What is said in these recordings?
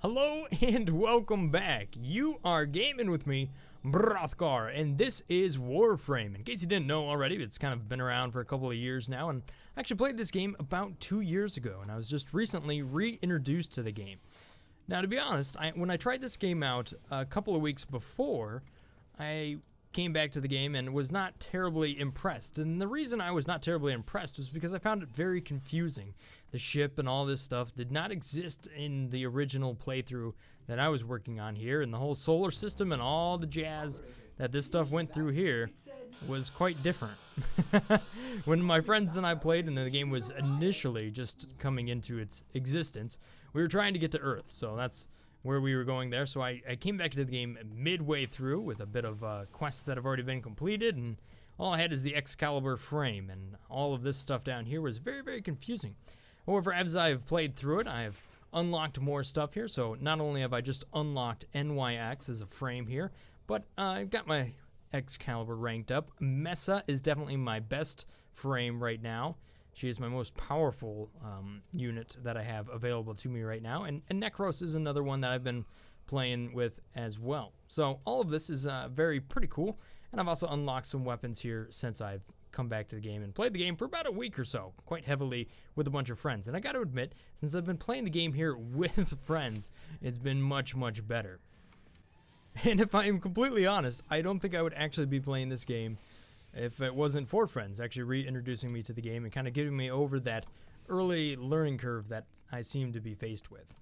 Hello and welcome back. You are gaming with me, Brothgar, and this is Warframe. In case you didn't know already, it's kind of been around for a couple of years now, and I actually played this game about 2 years ago, and I was just recently reintroduced to the game. Now, to be honest, when I tried this game out a couple of weeks before, I came back to the game and was not terribly impressed. And the reason I was not terribly impressed was because I found it very confusing. The ship and all this stuff did not exist in the original playthrough that I was working on here, and the whole solar system and all the jazz that this stuff went through here was quite different. When my friends and I played and the game was initially just coming into its existence, we were trying to get to Earth, so that's where we were going there. So I came back to the game midway through with a bit of quests that have already been completed, and all I had is the Excalibur frame, and all of this stuff down here was very, very confusing. However, as I've played through it, I have unlocked more stuff here. So not only have I just unlocked NYX as a frame here, but I've got my Excalibur ranked up. Mesa is definitely my best frame right now. She is my most powerful unit that I have available to me right now. And Necros is another one that I've been playing with as well. So all of this is pretty cool. And I've also unlocked some weapons here since I've come back to the game and played the game for about a week or so, quite heavily with a bunch of friends. And I got to admit, since I've been playing the game here with friends, it's been much, much better. And if I am completely honest, I don't think I would actually be playing this game if it wasn't for friends actually reintroducing me to the game and kind of getting me over that early learning curve that I seem to be faced with.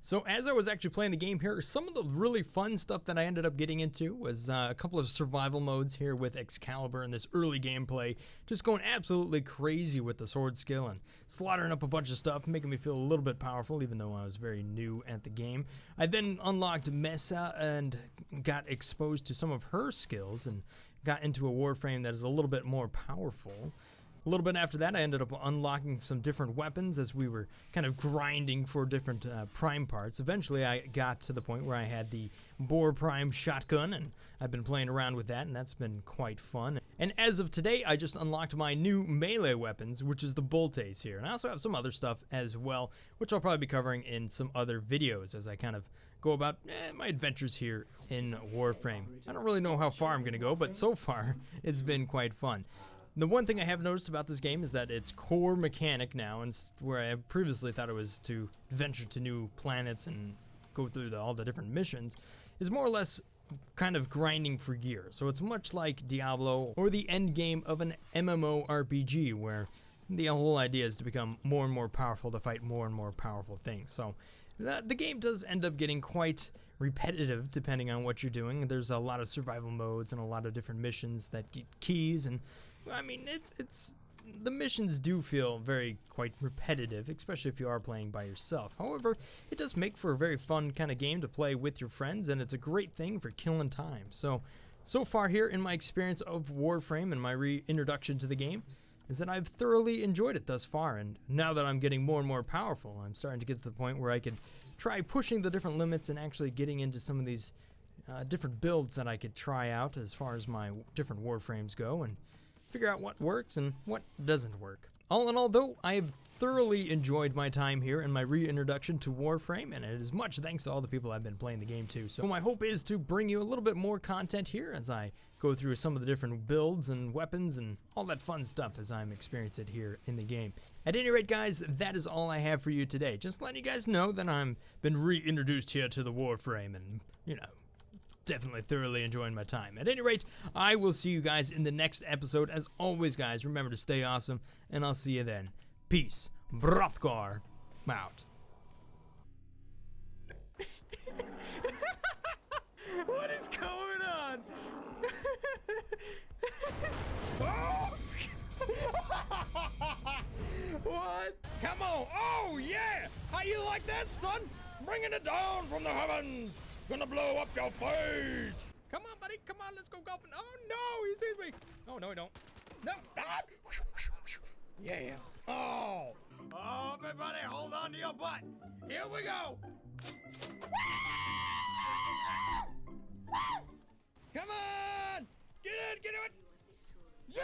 So as I was actually playing the game here, some of the really fun stuff that I ended up getting into was a couple of survival modes here with Excalibur in this early gameplay, just going absolutely crazy with the sword skill and slaughtering up a bunch of stuff, making me feel a little bit powerful even though I was very new at the game. I then unlocked Mesa and got exposed to some of her skills and got into a Warframe that is a little bit more powerful. A little bit after that, I ended up unlocking some different weapons as we were kind of grinding for different prime parts. Eventually, I got to the point where I had the Boar Prime shotgun, and I've been playing around with that, and that's been quite fun. And as of today, I just unlocked my new melee weapons, which is the Boltes here. And I also have some other stuff as well, which I'll probably be covering in some other videos as I kind of go about my adventures here in Warframe. I don't really know how far I'm going to go, but so far, it's been quite fun. The one thing I have noticed about this game is that its core mechanic now, and where I previously thought it was to venture to new planets and go through all the different missions, is more or less kind of grinding for gear. So it's much like Diablo or the end game of an MMORPG, where the whole idea is to become more and more powerful to fight more and more powerful things. So the game does end up getting quite repetitive depending on what you're doing. There's a lot of survival modes and a lot of different missions that get keys, and I mean, the missions do feel quite repetitive, especially if you are playing by yourself. However, it does make for a very fun kind of game to play with your friends, and it's a great thing for killing time. So far here in my experience of Warframe and my reintroduction to the game, is that I've thoroughly enjoyed it thus far, and now that I'm getting more and more powerful, I'm starting to get to the point where I can try pushing the different limits and actually getting into some of these different builds that I could try out as far as my different Warframes go, and figure out what works and what doesn't work. All in all, though, I have thoroughly enjoyed my time here in my reintroduction to Warframe, and it is much thanks to all the people I've been playing the game to. So my hope is to bring you a little bit more content here as I go through some of the different builds and weapons and all that fun stuff as I'm experiencing it here in the game. At any rate, guys, that is all I have for you today. Just letting you guys know that I've been reintroduced here to the Warframe and, definitely thoroughly enjoying my time. At any rate, I will see you guys in the next episode. As always, guys, remember to stay awesome, and I'll see you then. Peace. Brothgar out. What is going on? What? Come on. Oh, yeah. How you like that, son? Bringing it down from the heavens. Gonna blow up your face! Come on, buddy, come on, let's go golfing. Oh no, he sees me! Oh no, he don't. No! Ah! Yeah. Oh! Oh, everybody, hold on to your butt. Here we go! Come on! Get it! Yeah!